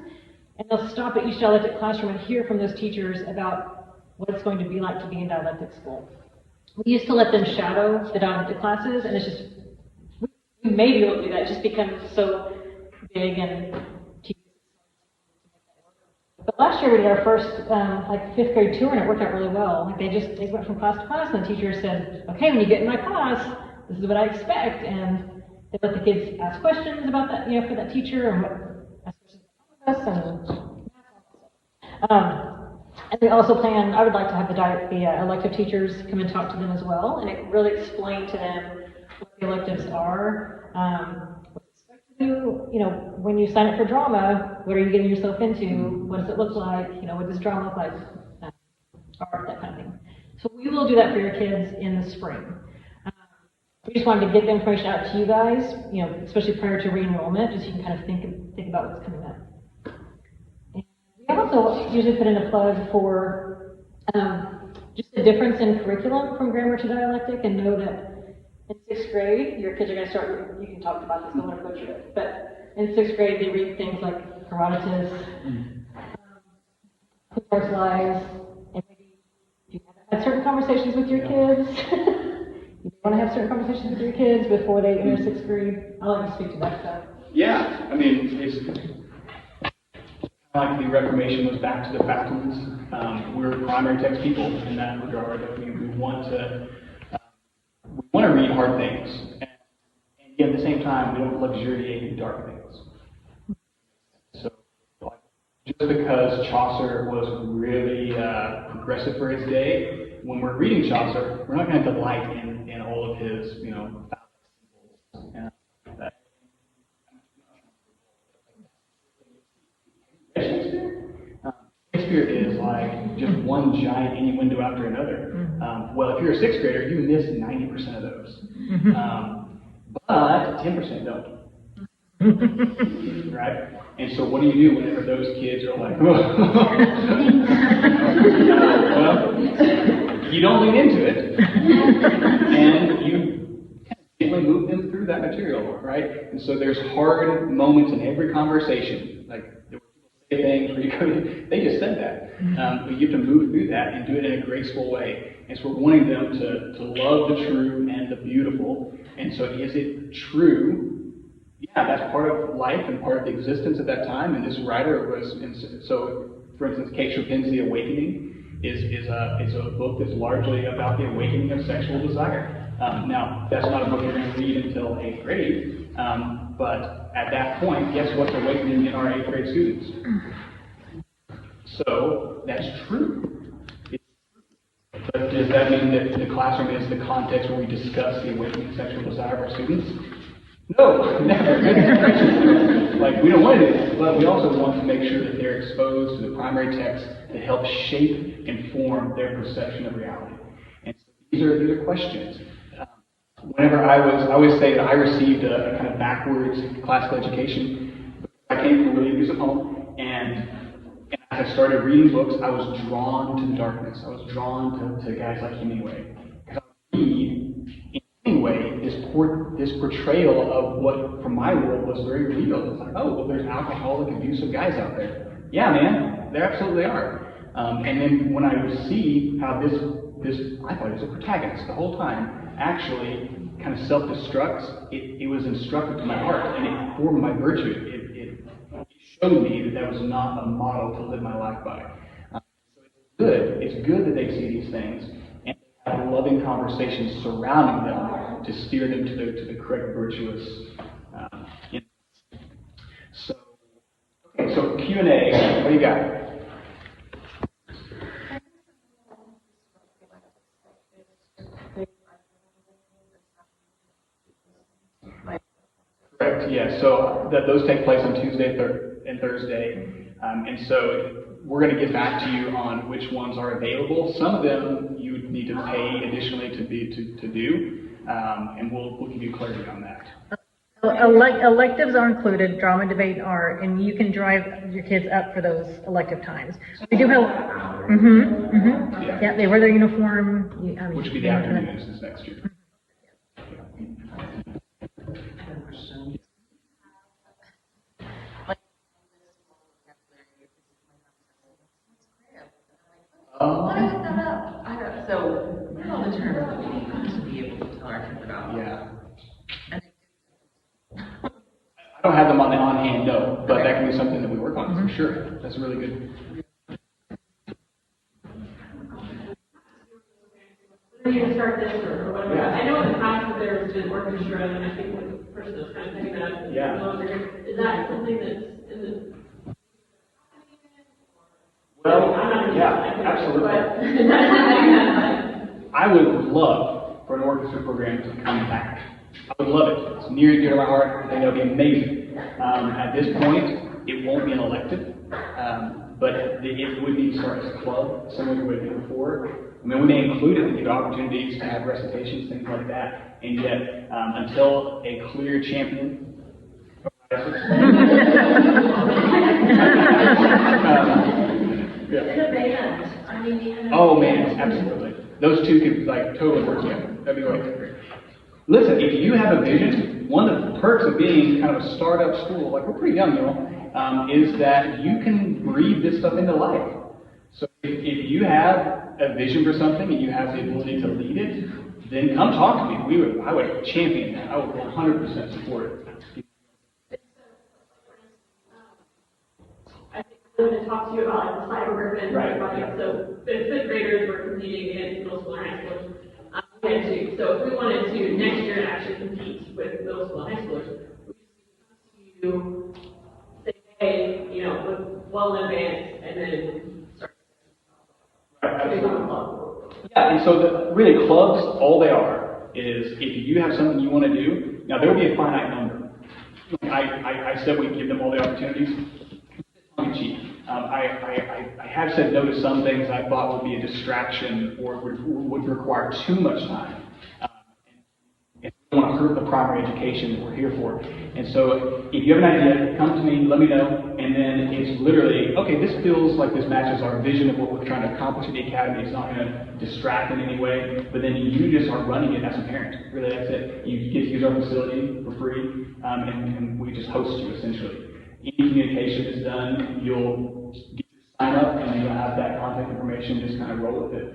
and they'll stop at each dialectic classroom and hear from those teachers about what it's going to be like to be in dialectic school. We used to let them shadow the dialectic classes, and it's just, we may be able to do that, it just becomes so big and but last year we did our first fifth grade tour, and it worked out really well. Like they went from class to class, and the teacher said, okay, when you get in my class, this is what I expect, and they let the kids ask questions about that, for that teacher, and ask questions about us, and we also plan, I would like to have the elective teachers come and talk to them as well, and it really explain to them what the electives are, what to expect to do, when you sign up for drama, what are you getting yourself into, what does it look like, what does drama look like, art, that kind of thing. So we will do that for your kids in the spring. We just wanted to get the information out to you guys, especially prior to re-enrollment, just so you can kind of think about what's coming up. And we also usually put in a plug for just the difference in curriculum from grammar to dialectic, and know that in sixth grade, your kids are going to start, you can talk about this, I want to go through it, but in sixth grade, they read things like Herodotus, Plutarch's Lives, and maybe if you haven't had certain conversations with your kids, you want to have certain conversations with your kids before they enter sixth grade. I'll let you speak to that stuff. Yeah, I mean, it's like the Reformation was back to the Pathans. We're primary text people in that regard. That we want to read hard things, and yet at the same time, we don't luxuriate in dark things. So, just because Chaucer was really progressive for his day, when we're reading Chaucer, we're not going to delight in all of his, that Shakespeare is like just one giant innuendo after another. Well, if you're a sixth grader, you miss 90% of those. But 10% don't. Right? And so what do you do whenever those kids are like, well, you don't lean into it, and you gently move them through that material, right? And so there's hard moments in every conversation, like there were people say things where you go, they just said that, but you have to move through that and do it in a graceful way. And so we're wanting them to love the true and the beautiful. And so is it true? Yeah, that's part of life and part of the existence at that time. And this writer was, so for instance, Kate Chopin's The Awakening is a book that's largely about the awakening of sexual desire. Now, that's not a book you're going to read until 8th grade, but at that point, guess what's awakening in our 8th grade students? So that's true. But does that mean that the classroom is the context where we discuss the awakening of sexual desire of our students? No, never. Like, we don't want to do that, but we also want to make sure that they're exposed to the primary text that helps shape and form their perception of reality. And so these are questions. Whenever I always say that I received a kind of backwards classical education. I came from a really abusive home, and as I started reading books, I was drawn to the darkness. I was drawn to guys like Hemingway. Because I read in Hemingway this portrayal of what, from my world, was very real. It's like, oh, well, there's alcoholic, abusive guys out there. Yeah, man, there absolutely are. And then when I see how this I thought he was a protagonist the whole time, actually kind of self-destructs, it was instructive to my heart, and it formed my virtue. It showed me that was not a model to live my life by. So it's good that they see these things and have loving conversations surrounding them to steer them to the correct virtuous. So, okay, so Q&A. What do you got? Correct. Yeah. So those take place on Tuesday and Thursday, and so we're going to get back to you on which ones are available. Some of them you would need to pay additionally to do, and we'll give you clarity on that. Electives are included, drama, debate, art, and you can drive your kids up for those elective times. We do have, yeah, they wear their uniform. Which would be the afternoons this next year. So, what are all the terms that we need to be able to tell our kids about? Yeah. I don't have them on hand, no, but that can be something that we work on for sure. That's really good. When you start this or whatever, yeah. I know in the past that there's been orchestra, and I think the person that's kind of picking that up. Yeah. Is that something that's in the? Well, yeah, absolutely. I would love for an orchestra program to come back. I would love it. It's near and dear to my heart. I think that would be amazing. At this point, it won't be an elective, but it would be sort of as a club, similar to what it did before. I mean, we may include it and give opportunities to have recitations, things like that, and yet, until a clear champion oh man, absolutely. Those two could like totally work together. That'd be great. Listen, if you have a vision, one of the perks of being kind of a startup school, like we're pretty young, you know, is that you can breathe this stuff into life. So if you have a vision for something and you have the ability to lead it, then come talk to me. I would champion that. I would 100% support it. I'm going to talk to you about like, the cyber and right. Project. So fifth graders were competing against middle school and high schoolers. We had to. So if we wanted to next year actually compete with middle school and high schoolers, we just to say, hey, you know, well in advance, and then start. Yeah, and so really clubs, all they are is if you have something you want to do, now there will be a finite number. I said we give them all the opportunities. Tongue in cheek. I have said no to some things I thought would be a distraction or would require too much time. And we don't want to hurt the primary education that we're here for. And so if you have an idea, come to me, let me know, and then it's literally, okay, this feels like this matches our vision of what we're trying to accomplish at the Academy. It's not going to distract in any way, but then you just are running it as a parent. Really, that's it. You get to use our facility for free, and we just host you, essentially. Any communication is done, you'll get your sign up, and then you'll have that contact information, just kind of roll with it.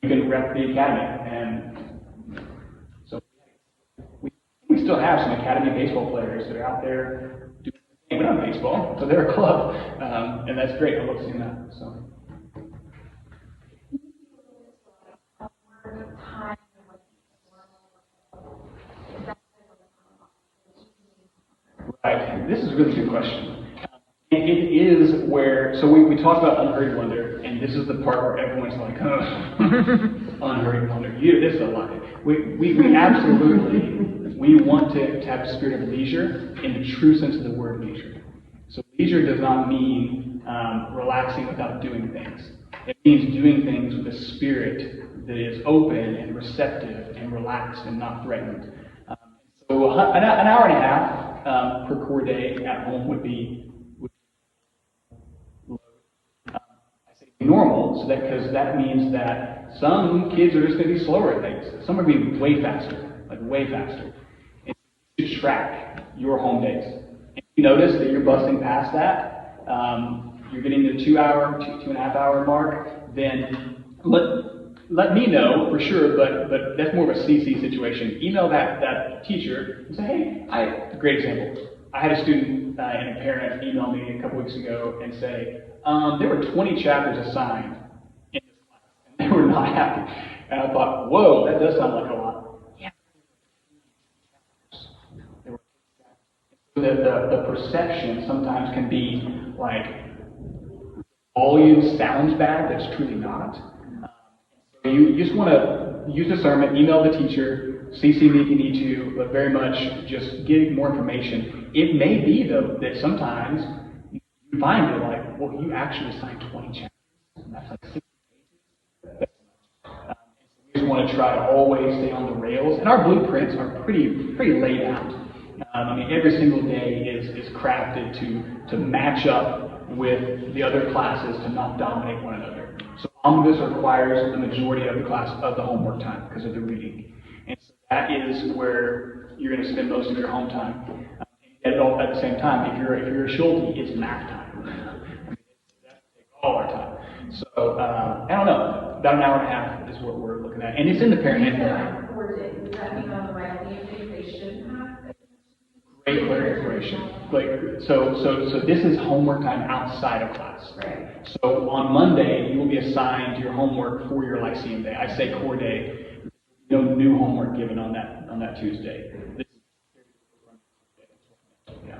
You can rep the Academy, and so we still have some Academy baseball players that are out there doing things around baseball, so they're a club, and that's great. I love seeing that. So. Right. This is a really good question. And it is where, so we talked about unhurried wonder, and this is the part where everyone's like, oh, unhurried wonder. This is a lot. We absolutely, we want to have a spirit of leisure in the true sense of the word leisure. So leisure does not mean relaxing without doing things. It means doing things with a spirit that is open and receptive and relaxed and not threatened. So an hour and a half per core day at home would be I say normal, so that because that means that some kids are just going to be slower at things. Some are going to be way faster, like way faster. And you should track your home days. If you notice that you're busting past that, you're getting the 2 and a half hour mark, then let me know for sure, but that's more of a CC situation. Email that teacher and say, hey, great example. I had a student and a parent email me a couple weeks ago and say, there were 20 chapters assigned in this class, and they were not happy. And I thought, whoa, that does sound like a lot. Yeah. The perception sometimes can be like volume sounds bad, but it's truly not. You just want to use discernment, email the teacher, CC me if you need to, but very much just get more information. It may be, though, that sometimes you find it like, well, you actually signed 20 chapters, and that's like 60 pages. We just want to try to always stay on the rails, and our blueprints are pretty laid out. I mean, every single day is crafted to match up with the other classes to not dominate one another. So Omnibus requires the majority of the class of the homework time because of the reading. And so that is where you're going to spend most of your home time. At the same time, if you're a Schulte, it's math time. That takes all our time. So I don't know, about an hour and a half is what we're looking at. And it's in the parent handbook. Does that mean on the right hand they should have? Great clarification. So this is homework time outside of class. Right. So on Monday, you will be assigned your homework for your Lyceum day. I say core day. No new homework given on that Tuesday. Yeah.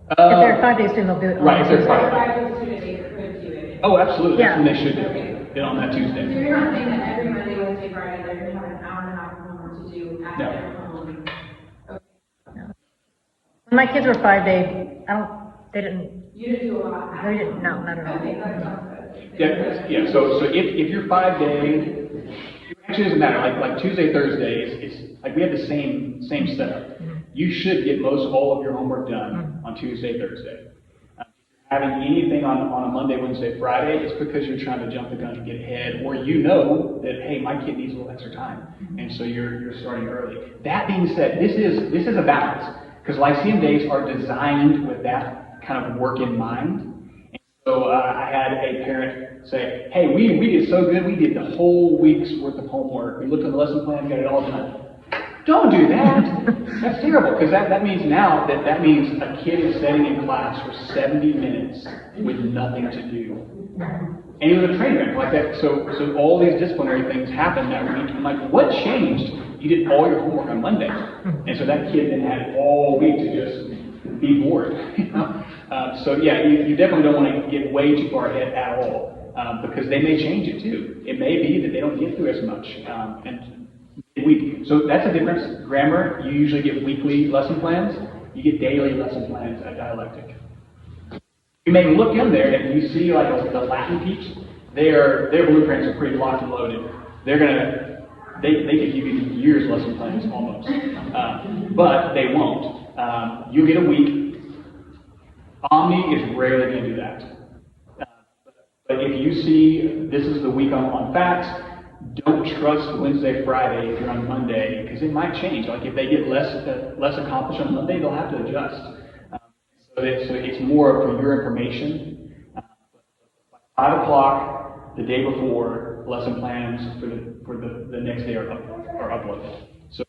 If there are 5 days student, they'll do it on Right, if they're Tuesday. 5 days student, they could do it. Oh, absolutely. Yeah. That's when they should do it on that So Tuesday. you're not saying that every Monday, Wednesday, Friday, they're going to have an hour and a half of homework to do at No. their home? Okay. When my kids were 5 day, they didn't, You didn't do a lot. they didn't, no, not at all. Okay, that sounds good. Yeah. So if you're 5 day, it actually doesn't matter. Like Tuesday, Thursday, it's like we have the same setup. You should get all of your homework done on Tuesday, Thursday. If you're having anything on a Monday, Wednesday, Friday, it's because you're trying to jump the gun and get ahead, or you know that, hey, my kid needs a little extra time, and so you're starting early. That being said, this is a balance, because Lyceum days are designed with that kind of work in mind. And so I had a parent say, hey, we did so good, we did the whole week's worth of homework. We looked at the lesson plan, got it all done. Don't do that. That's terrible, because that means now that means a kid is sitting in class for 70 minutes with nothing to do. And it was a train wreck like that. So all these disciplinary things happened that week. I'm like, what changed? You did all your homework on Monday. And so that kid then had all week to just be bored. You know? So yeah, you definitely don't want to get way too far ahead at all, because they may change it too. It may be that they don't get through as much, and so that's the difference. Grammar, you usually get weekly lesson plans. You get daily lesson plans at dialectic. You may look in there and you see like the Latin teach, their blueprints are pretty locked and loaded. They could give you years lesson plans almost, but they won't. You get a week. Omni is rarely going to do that. But if you see this is the week on facts, don't trust Wednesday, Friday if you're on Monday, because it might change. Like if they get less accomplished on Monday, they'll have to adjust. So it's more for your information. By 5 o'clock the day before, lesson plans for the next day are uploaded. So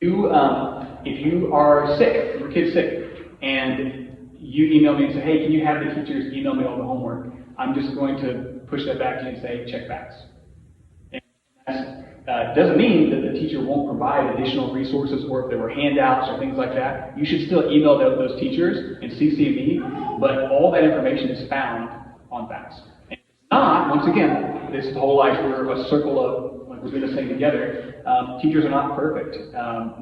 if you are sick, your kid's sick, and you email me and say, hey, can you have the teachers email me all the homework? I'm just going to push that back to you and say, check facts. Doesn't mean that the teacher won't provide additional resources, or if there were handouts or things like that, you should still email those teachers and CC me, but all that information is found on facts. And if it's not, once again, this whole life we're a circle of, like we're doing this thing together, teachers are not perfect,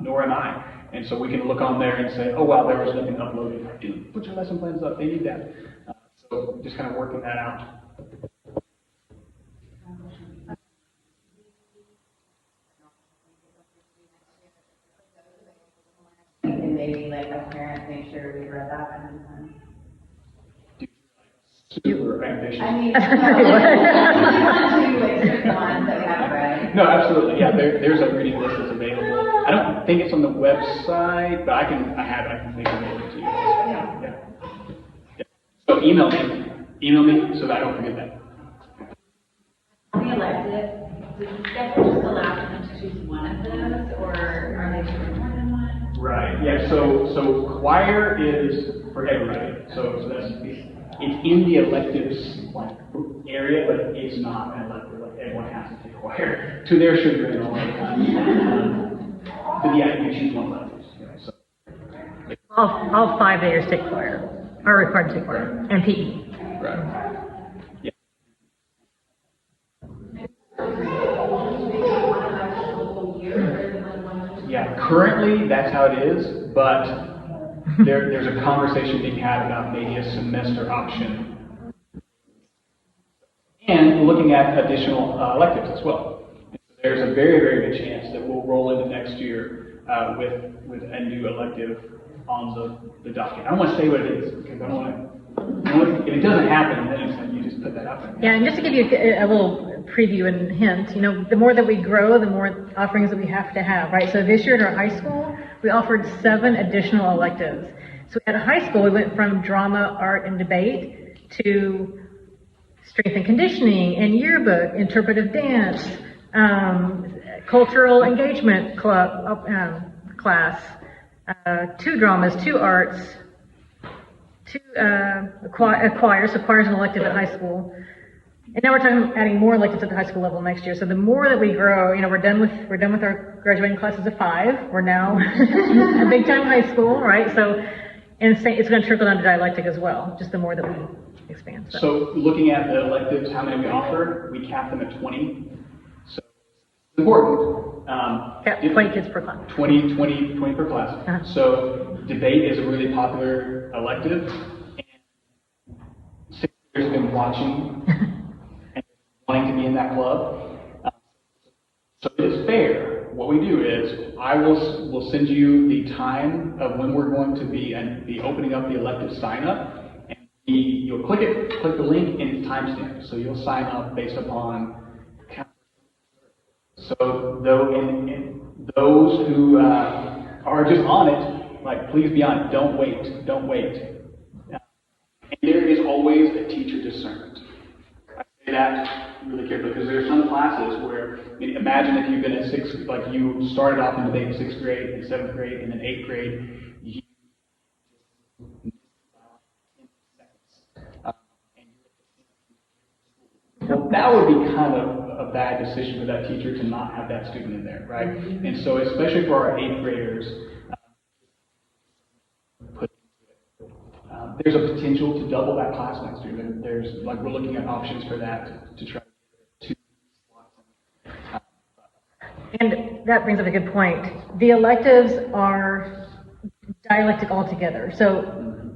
nor am I. And so we can look on there and say, oh wow, there was nothing uploaded. Put your lesson plans up, they need that. So just kind of working that out. And maybe like a parent make sure we read that and Super ambitious. I mean, not to like certain ones that we haven't read. No, absolutely. Yeah, there's a reading list that's available. I don't think it's on the website, but I can make it available to you. Yeah. So email me so that I don't forget that. On the elective, does the schedule just allow them to choose one of those, or are they choosing more than one? Right. Yeah. So choir is for everybody. So that's it's in the electives like area, but it's not an elective. Like everyone has to take choir to their chagrin all the time. But yeah, you can choose one elective. So. All 5 A's take choir, are required to take choir, and PE. Right. Yeah. Yeah. Currently, that's how it is, but there's a conversation being had about maybe a semester option, and looking at additional electives as well. There's a very, very good chance that we'll roll into next year with a new elective on the docket. I don't want to say what it is because I don't want to. If it doesn't happen, then it's like you just put that out there. Yeah, and just to give you a little preview and hint, the more that we grow, the more offerings that we have to have, right? So this year at our high school, we offered 7 additional electives. So at high school, we went from drama, art, and debate to strength and conditioning and yearbook, interpretive dance, cultural engagement club class, 2 dramas, 2 arts, 2 choirs, so choirs and elective at high school. And now we're talking adding more electives at the high school level next year. So the more that we grow, we're done with our graduating classes of 5. We're now a big time high school, right? So, and it's going to trickle down to dialectic as well, just the more that we expand. So looking at the electives, how many we offer, we cap them at 20. So it's important. 20 kids per class. 20 per class. Uh-huh. So debate is a really popular elective, and 6 years have been watching and wanting to be in that club. So it is fair. What we do is I will send you the time of when we're going to be opening up the elective sign up, and you'll click the link, and it's timestamped. So you'll sign up based upon. So those who are just on it, like please be on it. Don't wait. And there is always a teacher discernment. I say that really carefully because there are some classes where, imagine if you've been in 6th, like you started off in debate in 6th grade, and 7th grade, and then 8th grade. Well, that would be kind of a bad decision for that teacher to not have that student in there, right? And so, especially for our 8th graders, There's a potential to double that class next year. There's, like, we're looking at options for that to try to slots. And that brings up a good point. The electives are dialectic altogether. So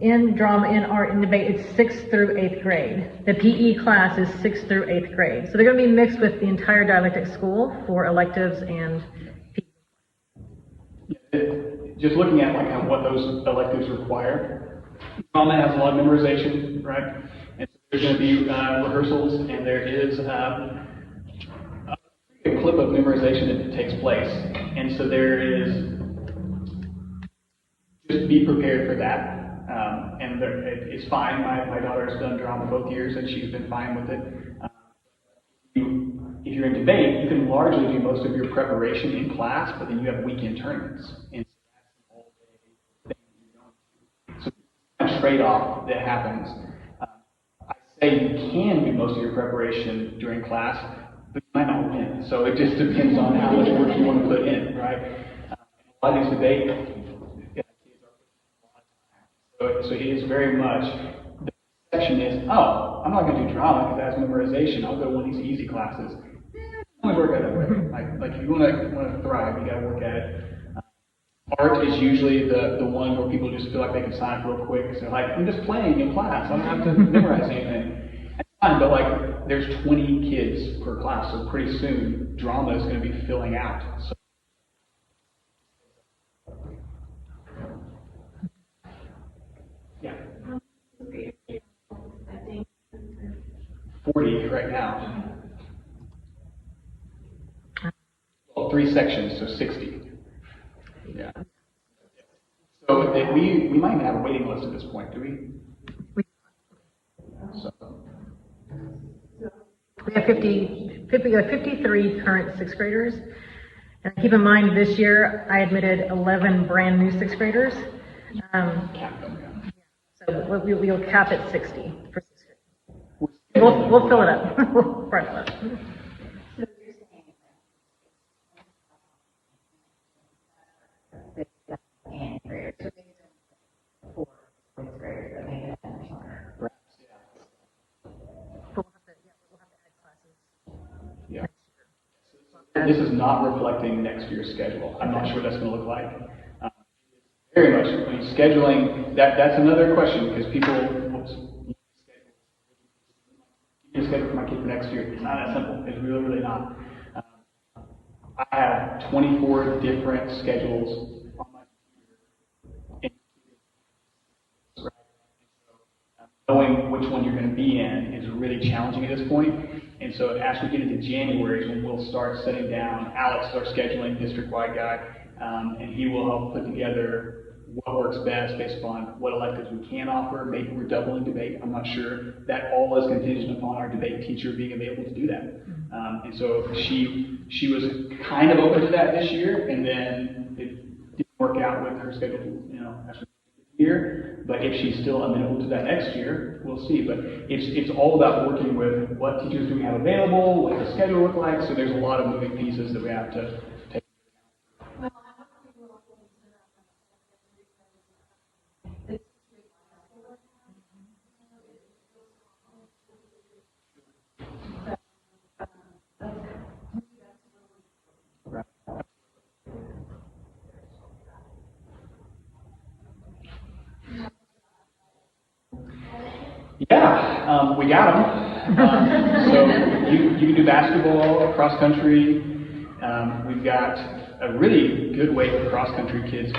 in drama, in art, in debate, it's 6th through 8th grade. The PE class is 6th through 8th grade. So they're going to be mixed with the entire dialectic school for electives and PE. Just looking at, like, kind of what those electives require. Drama has a lot of memorization, right? And so there's going to be rehearsals, and there is a clip of memorization that takes place. And so there is, just be prepared for that. And it's fine. My daughter has done drama both years, and she's been fine with it. If you're in debate, you can largely do most of your preparation in class, but then you have weekend tournaments. And so that's the whole thing you're going to. So it's a trade-off that happens. I say you can do most of your preparation during class, but you might not win. So it just depends on how much work you want to put in, right? A lot of these debates, so it is very much, the section is, oh, I'm not going to do drama because that's memorization. I'll go to one of these easy classes. Only work at it that way. Like if you want to thrive, you got to work at it. Art is usually the one where people just feel like they can sign up real quick. So like, I'm just playing in class. I don't have to memorize anything. That's fine, but like, there's 20 kids per class, so pretty soon drama is going to be filling out. So, yeah. 40 right now. Well, 3 sections, so 60. Yeah. So we might have a waiting list at this point, do we? So. We have 53 current 6th graders. And keep in mind, this year I admitted 11 brand new 6th graders. So we'll cap at 60 for 6th grade. We'll fill it up. We'll front it up. So you're saying and graders, so maybe don't 4 6th graders, but maybe that's shorter. Perhaps, We'll have to add classes. yeah. This is not reflecting next year's schedule. I'm not sure what that's going to look like. Very much. I mean, scheduling, that's another question because people schedule for my kid for next year. It's not that simple. It's really, really not. I have 24 different schedules on my computer. Knowing which one you're going to be in is really challenging at this point. And so as we get into January is when we'll start sitting down. Alex is our scheduling district-wide guy, and he will help put together what works best based upon what electives we can offer. Maybe we're doubling debate. I'm not sure. That all is contingent upon our debate teacher being available to do that. And so she was kind of open to that this year, and then it didn't work out with her schedule, after the year. But if she's still amenable to that next year, we'll see. But it's all about working with what teachers do we have available, what the schedule look like. So there's a lot of moving pieces that we have to take. Yeah, we got them. So you can do basketball, cross country. We've got a really good wave of cross country kids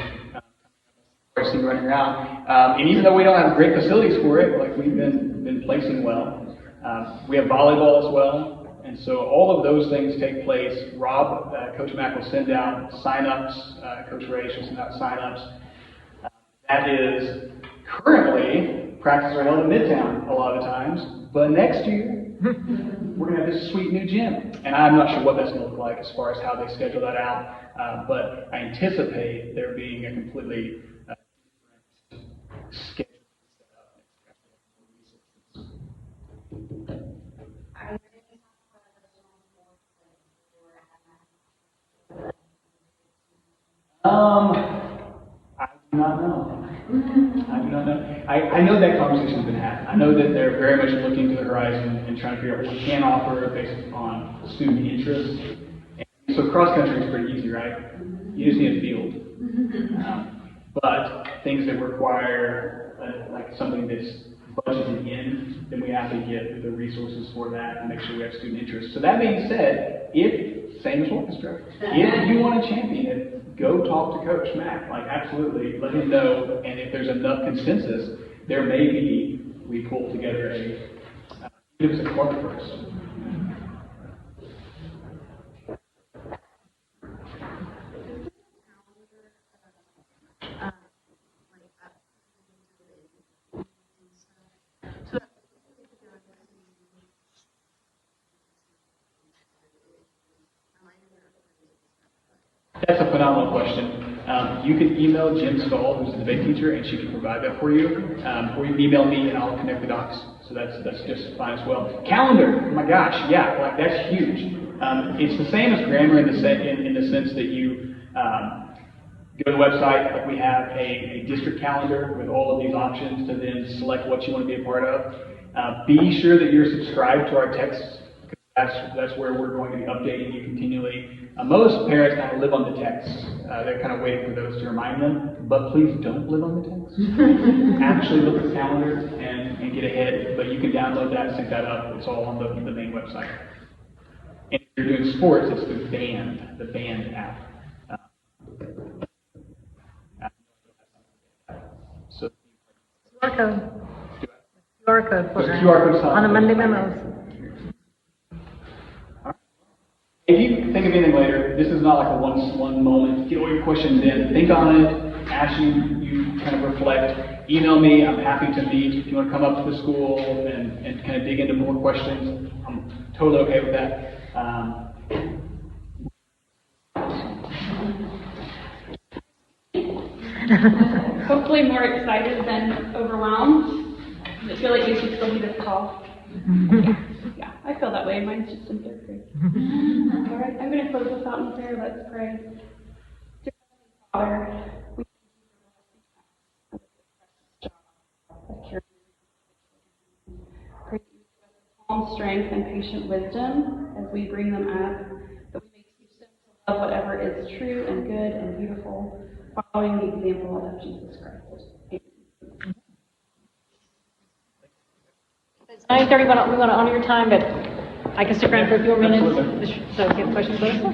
running around. And even though we don't have great facilities for it, like we've been placing well. We have volleyball as well. And so all of those things take place. Rob, Coach Mack will send out sign-ups. Coach Ray will send out sign-ups. That is currently practices are held in Midtown a lot of times, but next year we're going to have this sweet new gym, and I'm not sure what that's going to look like as far as how they schedule that out, but I anticipate there being a completely different schedule set up. I do not know. I do not know. I know that conversation's been had. I know that they're very much looking to the horizon and trying to figure out what we can offer based on student interest. And so cross country is pretty easy, right? You just need a field. But things that require like something that's budgeted in, then we have to get the resources for that and make sure we have student interest. So that being said, same as orchestra, if you want to champion it, go talk to Coach Mack. Like absolutely, let him know. And if there's enough consensus, there may be we pull together give us a club first. That's a phenomenal question. You can email Jen Stahl, who's the debate teacher, and she can provide that for you. Or you can email me, and I'll connect the dots. So that's just fine as well. Calendar, oh my gosh, yeah, like that's huge. It's the same as grammar in the sense that you go to the website. Like we have a district calendar with all of these options to then select what you want to be a part of. Be sure that you're subscribed to our texts. That's where we're going to be updating you continually. Most parents kind of live on the texts. They're kind of waiting for those to remind them. But please don't live on the text. Actually look at the calendar and get ahead. But you can download that, sync that up. It's all on the main website. And if you're doing sports, it's the band app. So QR code. QR code for QR code on the Monday memos. If you think of anything later, this is not like a one moment. Get all your questions in, think on it, ask you kind of reflect. Email me. I'm happy to meet. If you want to come up to the school and kind of dig into more questions, I'm totally okay with that. Hopefully more excited than overwhelmed. I feel like we should still be this call. Yeah, I feel that way. Mine's just in third grade. All right, I'm going to close this out in prayer. Let's pray. Dear Father, we thank you for this job of caring. Pray that you give us calm strength and patient wisdom as we bring them up, that we may teach them to love whatever is true and good and beautiful, following the example of Jesus Christ. Amen. It's 9:30, we want to honor your time, but I can stick around for a few more minutes. So if you have questions, let us know.